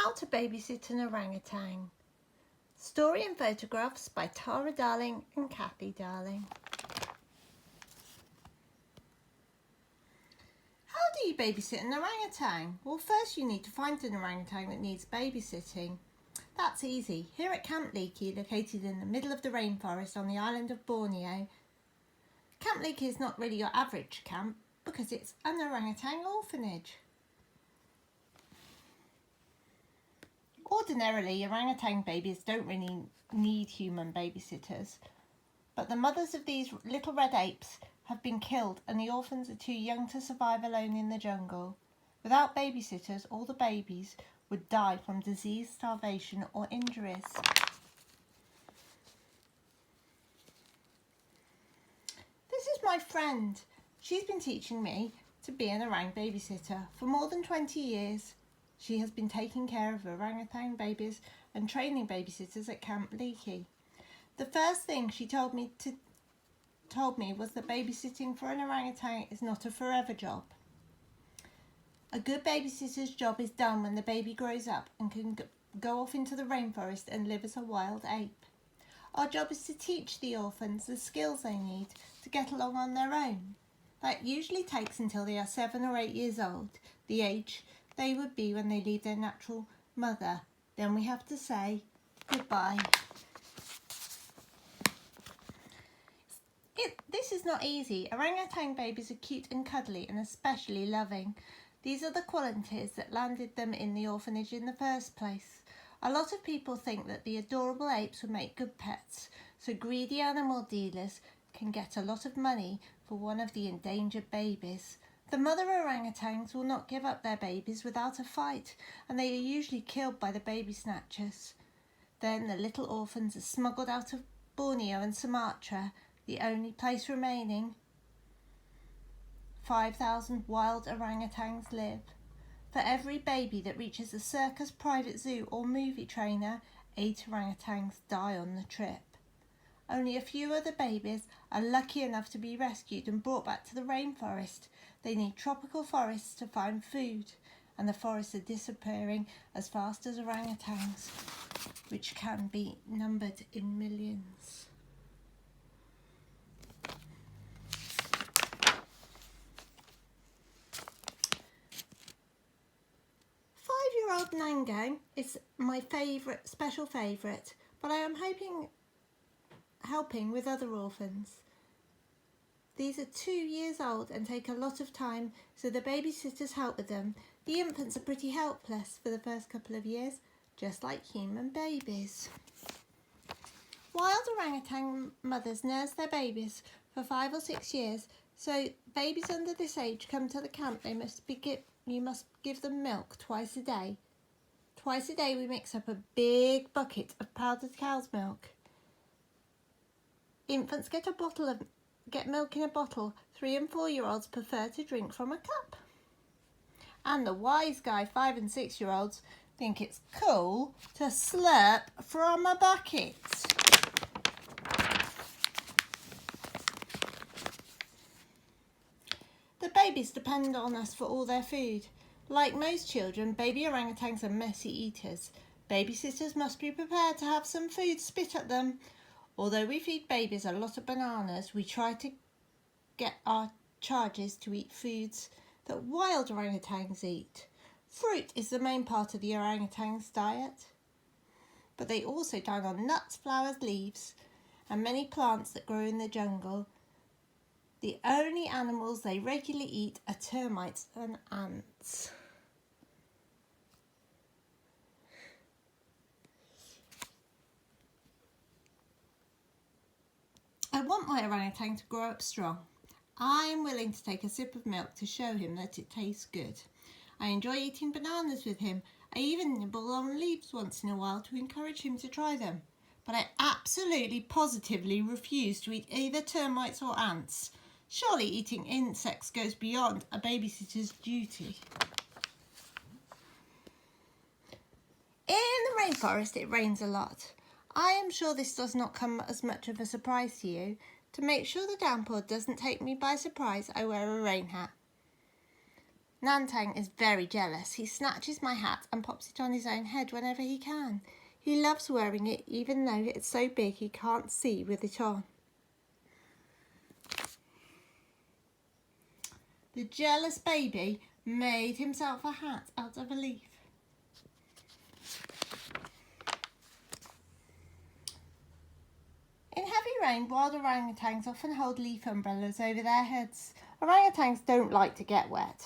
How to Babysit an Orangutan. Story and photographs by Tara Darling and Kathy Darling. How do you babysit an orangutan? Well, first you need to find an orangutan that needs babysitting. That's easy. Here at Camp Leakey, located in the middle of the rainforest on the island of Borneo, Camp Leakey is not really your average camp because it's an orangutan orphanage. Ordinarily, orangutan babies don't really need human babysitters, but the mothers of these little red apes have been killed and the orphans are too young to survive alone in the jungle. Without babysitters, all the babies would die from disease, starvation or injuries. This is my friend. She's been teaching me to be an orang babysitter for more than 20 years. She has been taking care of orangutan babies and training babysitters at Camp Leakey. The first thing she told me was that babysitting for an orangutan is not a forever job. A good babysitter's job is done when the baby grows up and can go off into the rainforest and live as a wild ape. Our job is to teach the orphans the skills they need to get along on their own. That usually takes until they are 7 or 8 years old, the age they would be when they leave their natural mother. Then we have to say goodbye. This is not easy. Orangutan babies are cute and cuddly and especially loving. These are the qualities that landed them in the orphanage in the first place. A lot of people think that the adorable apes would make good pets, so greedy animal dealers can get a lot of money for one of the endangered babies. The mother orangutans will not give up their babies without a fight, and they are usually killed by the baby snatchers. Then the little orphans are smuggled out of Borneo and Sumatra, the only place remaining. 5,000 wild orangutans live. For every baby that reaches a circus, private zoo or movie trainer, 8 orangutans die on the trip. Only a few of the babies are lucky enough to be rescued and brought back to the rainforest. They need tropical forests to find food, and the forests are disappearing as fast as orangutans, which can be numbered in millions. 5-year-old Nangang is my special favourite, but I am helping with other orphans. These are 2 years old and take a lot of time, so the babysitters help with them. The infants are pretty helpless for the first couple of years, just like human babies. Wild orangutan mothers nurse their babies for 5 or 6 years, so babies under this age come to the camp. You must give them milk twice a day. Twice a day we mix up a big bucket of powdered cow's milk. Infants get milk in a bottle. 3 and 4-year-olds prefer to drink from a cup. And the wise guy 5 and 6-year-olds think it's cool to slurp from a bucket. The babies depend on us for all their food. Like most children, baby orangutans are messy eaters. Babysitters must be prepared to have some food spit at them. Although we feed babies a lot of bananas, we try to get our charges to eat foods that wild orangutans eat. Fruit is the main part of the orangutan's diet, but they also dine on nuts, flowers, leaves, and many plants that grow in the jungle. The only animals they regularly eat are termites and ants. I want my orangutan to grow up strong. I am willing to take a sip of milk to show him that it tastes good. I enjoy eating bananas with him. I even nibble on leaves once in a while to encourage him to try them. But I absolutely positively refuse to eat either termites or ants. Surely eating insects goes beyond a babysitter's duty. In the rainforest it rains a lot. I am sure this does not come as much of a surprise to you. To make sure the downpour doesn't take me by surprise, I wear a rain hat. Nantang is very jealous. He snatches my hat and pops it on his own head whenever he can. He loves wearing it even though it's so big he can't see with it on. The jealous baby made himself a hat out of a leaf. In heavy rain, wild orangutans often hold leaf umbrellas over their heads. Orangutans don't like to get wet,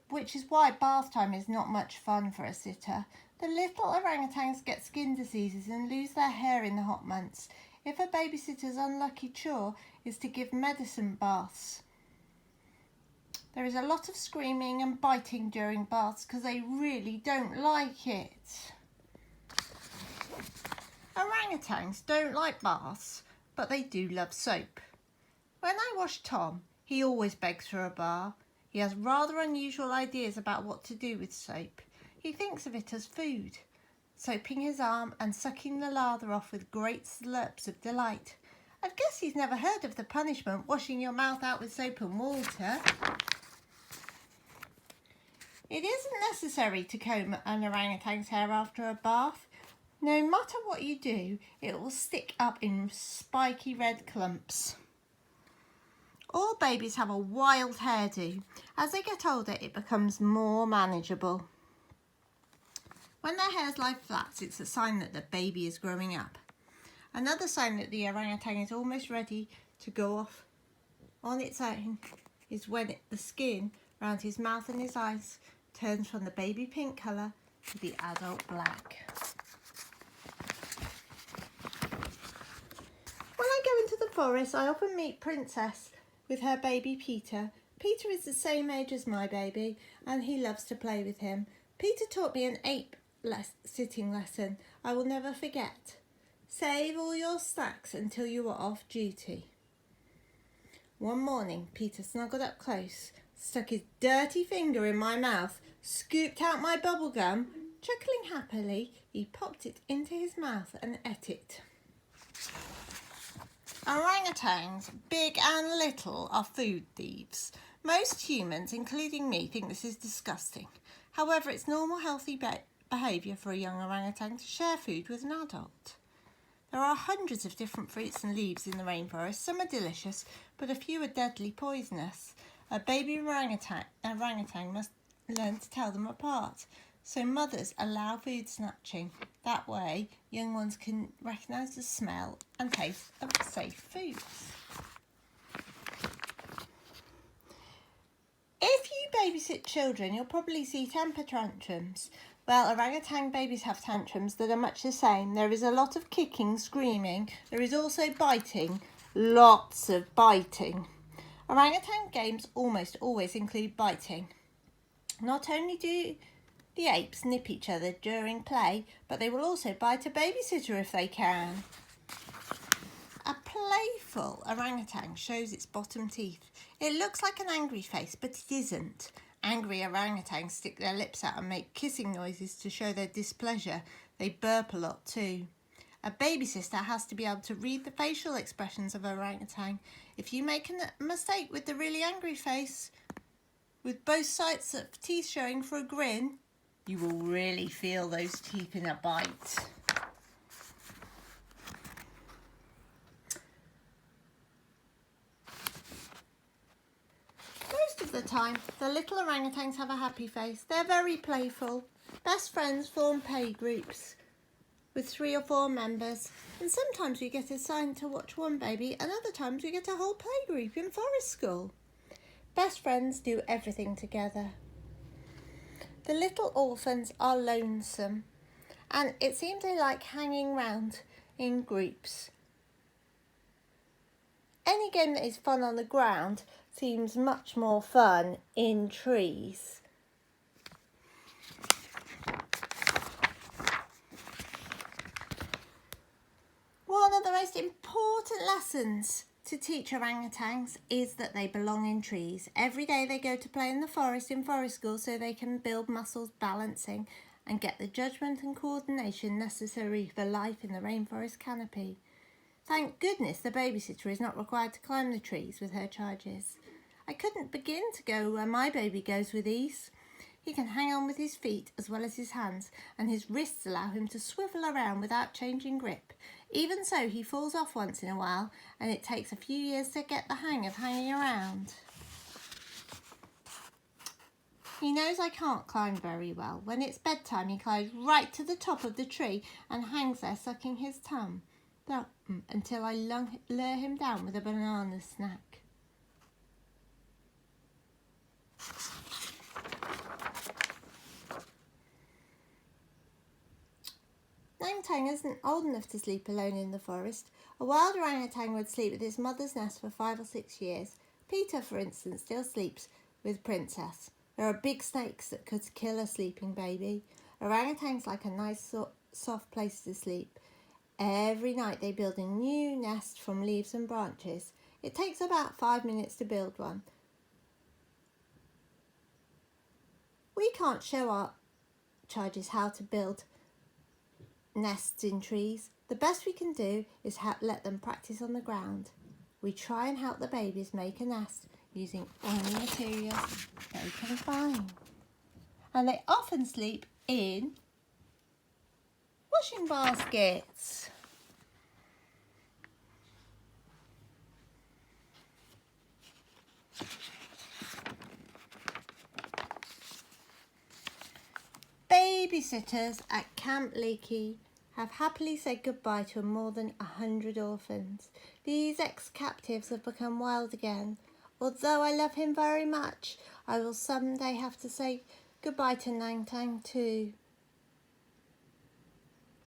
which is why bath time is not much fun for a sitter. The little orangutans get skin diseases and lose their hair in the hot months. If a babysitter's unlucky chore is to give medicine baths. There is a lot of screaming and biting during baths because they really don't like it. Orangutans don't like baths, but they do love soap. When I wash Tom, he always begs for a bar. He has rather unusual ideas about what to do with soap. He thinks of it as food, soaping his arm and sucking the lather off with great slurps of delight. I guess he's never heard of the punishment washing your mouth out with soap and water. It isn't necessary to comb an orangutan's hair after a bath. No matter what you do, it will stick up in spiky red clumps. All babies have a wild hairdo. As they get older, it becomes more manageable. When their hairs lie flat, it's a sign that the baby is growing up. Another sign that the orangutan is almost ready to go off on its own is when the skin around his mouth and his eyes turns from the baby pink colour to the adult black. When I go into the forest, I often meet Princess with her baby Peter. Peter is the same age as my baby and he loves to play with him. Peter taught me an ape sitting lesson I will never forget. Save all your snacks until you are off duty. One morning, Peter snuggled up close, stuck his dirty finger in my mouth, scooped out my bubble gum. Chuckling happily, he popped it into his mouth and ate it. Orangutans, big and little, are food thieves. Most humans, including me, think this is disgusting. However, it's normal, healthy behaviour for a young orangutan to share food with an adult. There are hundreds of different fruits and leaves in the rainforest. Some are delicious, but a few are deadly poisonous. A baby orangutan must learn to tell them apart. So mothers allow food snatching. That way, young ones can recognise the smell and taste of safe foods. If you babysit children, you'll probably see temper tantrums. Well, orangutan babies have tantrums that are much the same. There is a lot of kicking, screaming. There is also biting, lots of biting. Orangutan games almost always include biting. Not only do the apes nip each other during play, but they will also bite a babysitter if they can. A playful orangutan shows its bottom teeth. It looks like an angry face, but it isn't. Angry orangutans stick their lips out and make kissing noises to show their displeasure. They burp a lot too. A babysitter has to be able to read the facial expressions of orangutan. If you make a mistake with the really angry face, with both sides of teeth showing for a grin, you will really feel those teeth in a bite. Most of the time, the little orangutans have a happy face. They're very playful. Best friends form play groups with 3 or 4 members, and sometimes we get assigned to watch one baby and other times we get a whole play group in forest school. Best friends do everything together. The little orphans are lonesome and it seems they like hanging round in groups. Any game that is fun on the ground seems much more fun in trees. One of the most important lessons to teach orangutans is that they belong in trees. Every day they go to play in the forest in forest school so they can build muscles balancing and get the judgment and coordination necessary for life in the rainforest canopy. Thank goodness the babysitter is not required to climb the trees with her charges. I couldn't begin to go where my baby goes with ease. He can hang on with his feet as well as his hands, and his wrists allow him to swivel around without changing grip. Even so, he falls off once in a while, and it takes a few years to get the hang of hanging around. He knows I can't climb very well. When it's bedtime, he climbs right to the top of the tree and hangs there sucking his thumb until I lure him down with a banana snack. Nang Tang isn't old enough to sleep alone in the forest. A wild orangutan would sleep with his mother's nest for 5 or 6 years. Peter, for instance, still sleeps with Princess. There are big snakes that could kill a sleeping baby. Orangutans like a nice soft place to sleep. Every night they build a new nest from leaves and branches. It takes about 5 minutes to build one. We can't show our charges how to build nests in trees. The best we can do is let them practice on the ground. We try and help the babies make a nest using only materials they can find. And they often sleep in washing baskets. Babysitters at Camp Leakey have happily said goodbye to more than 100 orphans. These ex-captives have become wild again. Although I love him very much, I will someday have to say goodbye to Nang Tang too.